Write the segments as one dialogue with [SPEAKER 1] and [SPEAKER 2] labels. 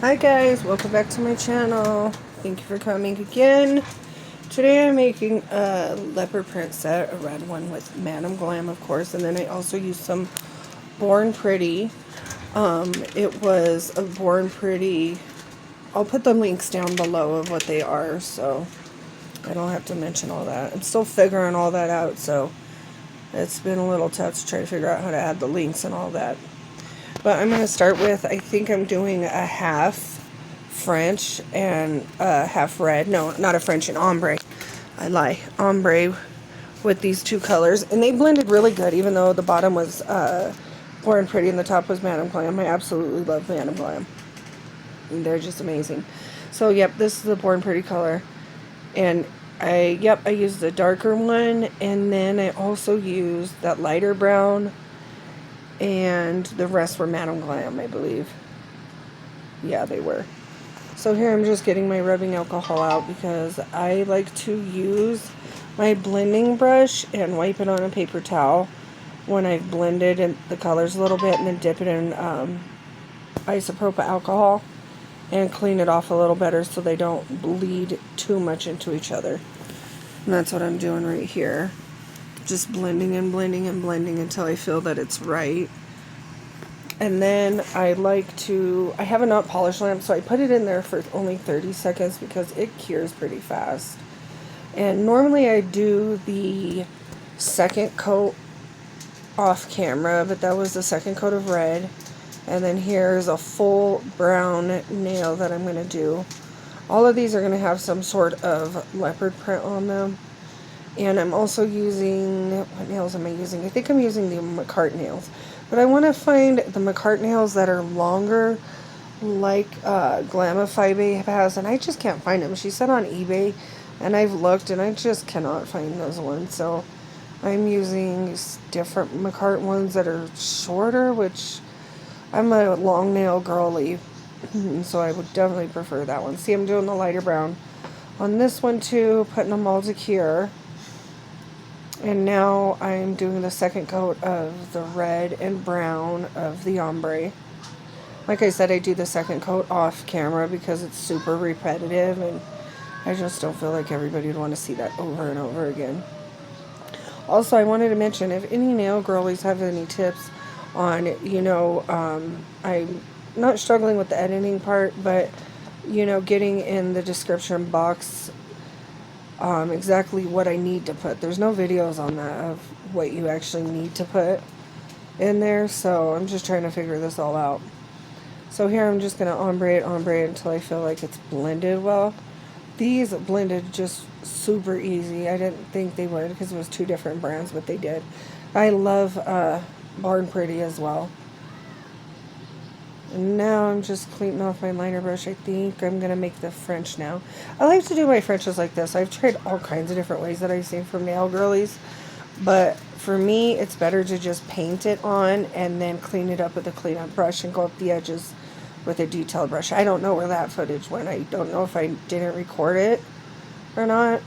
[SPEAKER 1] Hi guys, welcome back to my channel. Thank you for coming again. Today I'm making a leopard print set, a red one with Madam Glam, of course, and then I also used some Born Pretty. It was a Born Pretty. I'll put the links down below of what they are, so I don't have to mention all that. I'm still figuring all that out, so it's been a little tough to try to figure out how to add the links and all that. But I'm going to start with, I think I'm doing a half French and a half red. No, not a French, an ombre. I lie. Ombre with these two colors. And they blended really good, even though the bottom was Born Pretty and the top was Madam Glam. I absolutely love Madam Glam. And they're just amazing. So, yep, this is the Born Pretty color. And I used the darker one. And then I also used that lighter brown. And the rest were Madam Glam, I believe. Yeah, they were. So here I'm just getting my rubbing alcohol out because I like to use my blending brush and wipe it on a paper towel when I've blended the colors a little bit, and then dip it in isopropyl alcohol and clean it off a little better so they don't bleed too much into each other. And that's what I'm doing right here. Just blending and blending and blending until I feel that it's right. And then I have a not polished lamp, so I put it in there for only 30 seconds because it cures pretty fast. And normally I do the second coat off camera, but that was the second coat of red. And then here's a full brown nail that I'm going to do. All of these are going to have some sort of leopard print on them. And I'm also using, what nails am I using? I think I'm using the makartt nails. But I want to find the makartt nails that are longer, like Glamify has, and I just can't find them. She said on eBay, and I've looked, and I just cannot find those ones. So I'm using different makartt ones that are shorter, which I'm a long nail girly, so I would definitely prefer that one. See, I'm doing the lighter brown on this one too, putting them all to cure. And now I'm doing the second coat of the red and brown of the ombre. Like I said, I do the second coat off camera because it's super repetitive, and I just don't feel like everybody would want to see that over and over again. Also, I wanted to mention, if any nail girlies have any tips on, I'm not struggling with the editing part, but, getting in the description box exactly what I need to put. There's no videos on that of what you actually need to put in there, so I'm just trying to figure this all out. So here I'm just going to ombre it until I feel like it's blended well. These blended just super easy. I didn't think they would because it was two different brands, but they did. I love Born Pretty as well. And now I'm just cleaning off my liner brush. I think I'm going to make the French now. I like to do my Frenches like this. I've tried all kinds of different ways that I've seen from nail girlies. But for me, it's better to just paint it on and then clean it up with a cleanup brush and go up the edges with a detailed brush. I don't know where that footage went. I don't know if I didn't record it or not.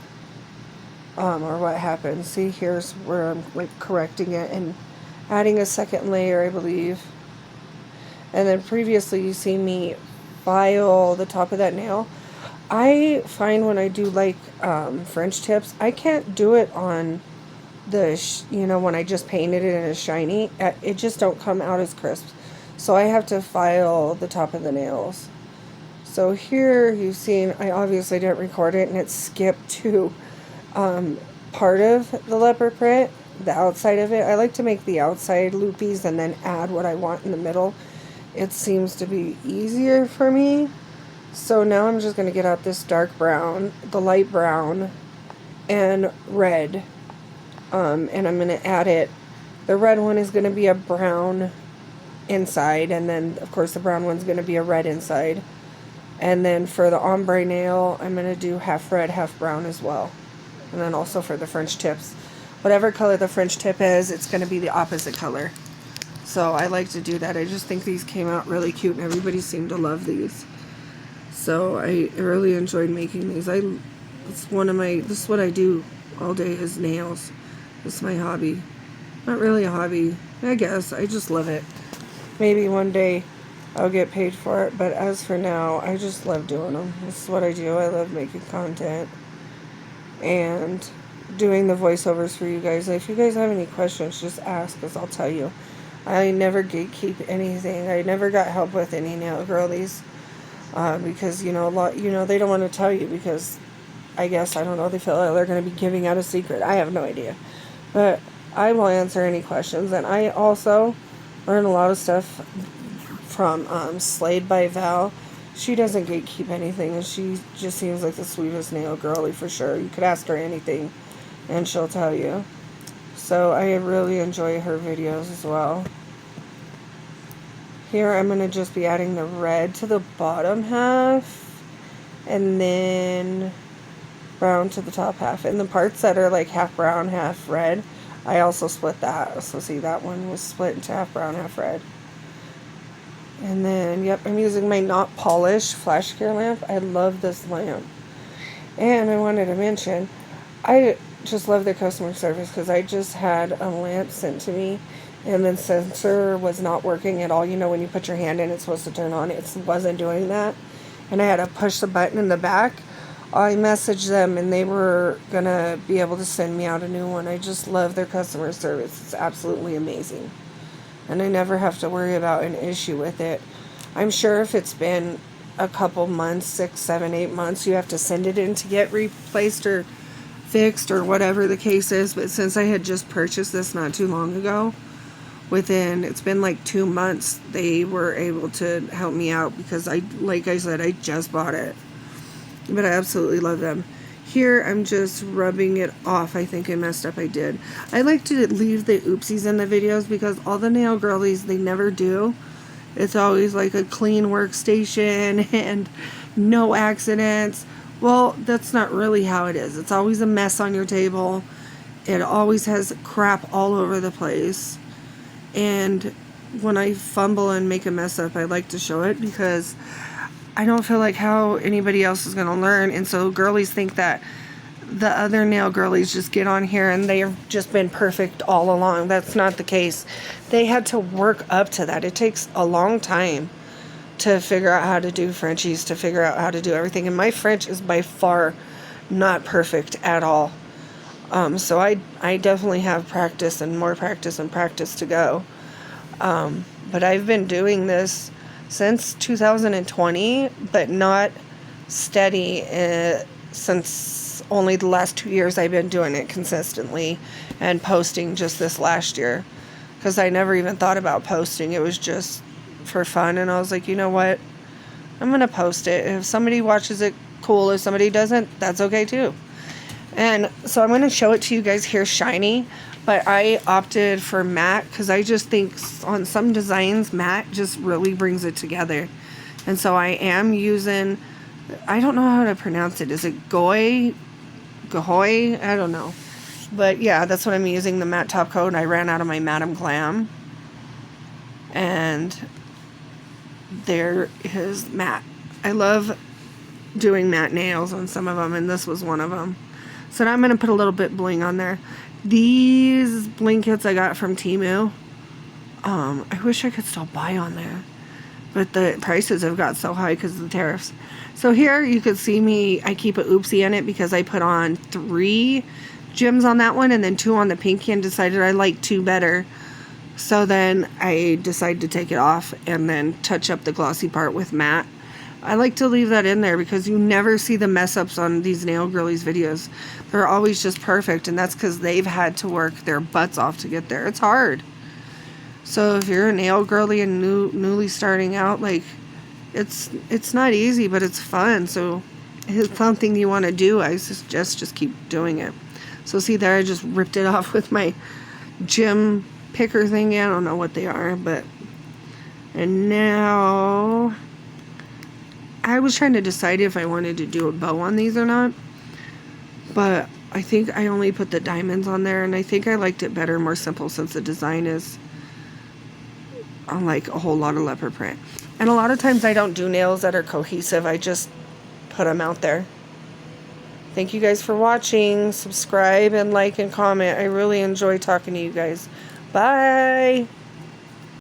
[SPEAKER 1] Or what happened. See, here's where I'm correcting it and adding a second layer, I believe. And then previously you see me file the top of that nail. I find when I do French tips, I can't do it on the, when I just painted it in a shiny. It just don't come out as crisp. So I have to file the top of the nails. So here you've seen, I obviously didn't record it and it skipped to part of the leopard print, the outside of it. I like to make the outside loopies and then add what I want in the middle. It seems to be easier for me. So now I'm just going to get out this dark brown, the light brown, and red. And I'm going to add it. The red one is going to be a brown inside, and then of course the brown one's going to be a red inside. And then for the ombre nail, I'm going to do half red, half brown as well. And then also for the French tips, whatever color the French tip is, it's going to be the opposite color. So I like to do that. I just think these came out really cute, and everybody seemed to love these. So I really enjoyed making these. This is what I do all day, is nails. It's my hobby. Not really a hobby, I guess. I just love it. Maybe one day I'll get paid for it. But as for now, I just love doing them. This is what I do. I love making content and doing the voiceovers for you guys. If you guys have any questions, just ask, because I'll tell you. I never gatekeep anything. I never got help with any nail girlies, because they don't want to tell you, because I guess, I don't know, they feel like they're going to be giving out a secret. I have no idea, but I will answer any questions. And I also learn a lot of stuff from Slayed by Val. She doesn't gatekeep anything, and she just seems like the sweetest nail girly for sure. You could ask her anything and she'll tell you. So I really enjoy her videos as well. Here I'm going to just be adding the red to the bottom half, and then brown to the top half. And the parts that are like half brown, half red, I also split that. So see, that one was split into half brown, half red. And then, yep, I'm using my Not Polished flash cure lamp. I love this lamp. And I wanted to mention, I just love their customer service, because I just had a lamp sent to me, and the sensor was not working at all. You know, when you put your hand in, it's supposed to turn on. It wasn't doing that. And I had to push the button in the back. I messaged them, and they were going to be able to send me out a new one. I just love their customer service. It's absolutely amazing. And I never have to worry about an issue with it. I'm sure if it's been a couple months, 6, 7, 8 months, you have to send it in to get replaced or fixed or whatever the case is. But since I had just purchased this not too long ago, it's been like 2 months, they were able to help me out, because like I said, I just bought it. But I absolutely love them. Here I'm just rubbing it off. I think I messed up. I did. I like to leave the oopsies in the videos, because all the nail girlies, they never do. It's always like a clean workstation and no accidents. Well, that's not really how it is. It's always a mess on your table. It always has crap all over the place. And when I fumble and make a mess up, I like to show it, because I don't feel like how anybody else is going to learn. And so girlies think that the other nail girlies just get on here and they've just been perfect all along. That's not the case. They had to work up to that. It takes a long time to figure out how to do Frenchies, to figure out how to do everything. And my French is by far not perfect at all. So I definitely have practice and more practice and practice to go. But I've been doing this since 2020, but not steady since only the last 2 years. I've been doing it consistently and posting just this last year, because I never even thought about posting. It was just for fun, and I was like, you know what, I'm gonna post it. If somebody watches it, cool. If somebody doesn't, that's okay too. And so I'm gonna show it to you guys here shiny, but I opted for matte, because I just think on some designs matte just really brings it together. And so I am using, I don't know how to pronounce it. Is it Goy? I don't know. But yeah, that's what I'm using, the matte top coat. And I ran out of my madamglam. And there is matte. I love doing matte nails on some of them, and this was one of them. So now I'm going to put a little bit bling on there. These bling kits I got from Temu. I wish I could still buy on there, but the prices have got so high because of the tariffs. So here you could see me, I keep a oopsie in it, because I put on 3 gems on that one and then 2 on the pinky, and decided I liked 2 better. So then I decided to take it off and then touch up the glossy part with matte. I like to leave that in there, because you never see the mess ups on these nail girlies videos. They're always just perfect, and that's because they've had to work their butts off to get there. It's hard. So if you're a nail girly and newly starting out, like, it's not easy, but it's fun. So if it's something you want to do, I suggest just keep doing it. So see there, I just ripped it off with my gem picker thing. I don't know what they are, but, and now I was trying to decide if I wanted to do a bow on these or not, but I think I only put the diamonds on there, and I think I liked it better, more simple, since the design is unlike a whole lot of leopard print. And a lot of times I don't do nails that are cohesive. I just put them out there. Thank you guys for watching. Subscribe and like and comment. I really enjoy talking to you guys. Bye.